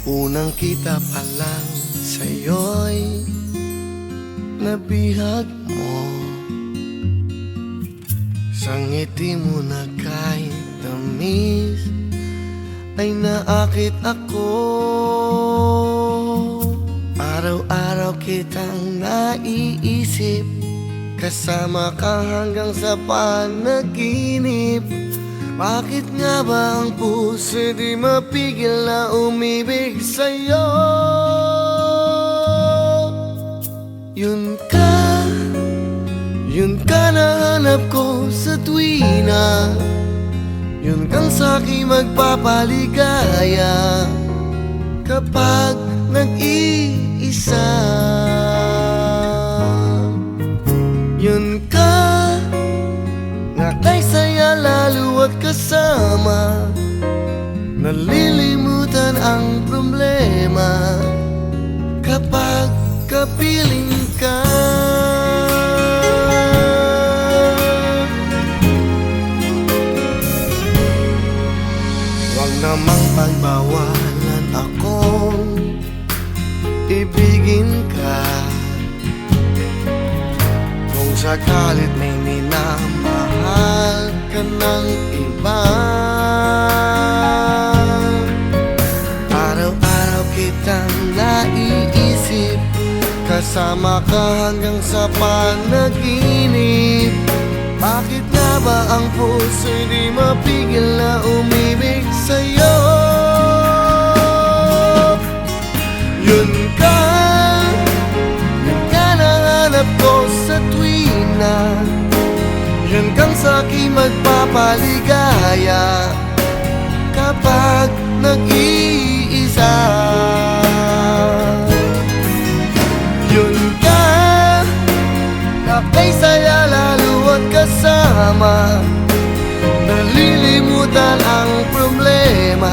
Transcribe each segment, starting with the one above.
Unang kita pa lang sa'yo'y nabihag mo. Sa ngiti mo na kahit tamis ay naakit ako. Araw-araw kitang naiisip, kasama ka hanggang sa panaginip. Bakit nga ba ang puso di mapigil na umibig sa'yo? Yun ka na hanap ko sa tuwina. Yun kang sa'king magpapaligaya kapag nag-iisa. Yun ka na kay saya lalo at kasama, nalilimutan ang problema kapag kapiling ka. Huwag namang pagbawalan akong ibigin ka. Kung sakalit may minamahal ka ng iba, araw-araw kitang naiisip, kasama ka hanggang sa panaginip. Bakit nga ba ang puso'y di mapigil na umibig sa'yo? Yun ka na hanap ko sa tuwina. Yun kang sa'king magpapaligaya kapag nag-iisa. Yun ka na kay saya lalo at kasama, nalilimutan ang problema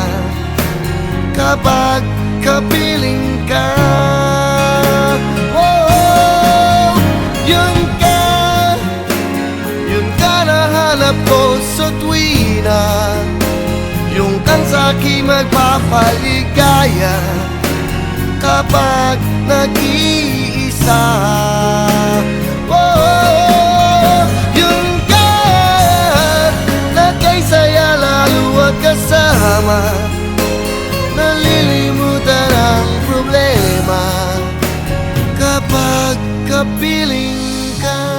kapag kapiling ka. Oh, yun ka na hanap ko sa tuwina. Yung kang sa'king magpapaligaya kapag nag-iisa. Oh, yun ka na kay saya lalo at kasama, nalilimutan ang problema kapag kapiling ka.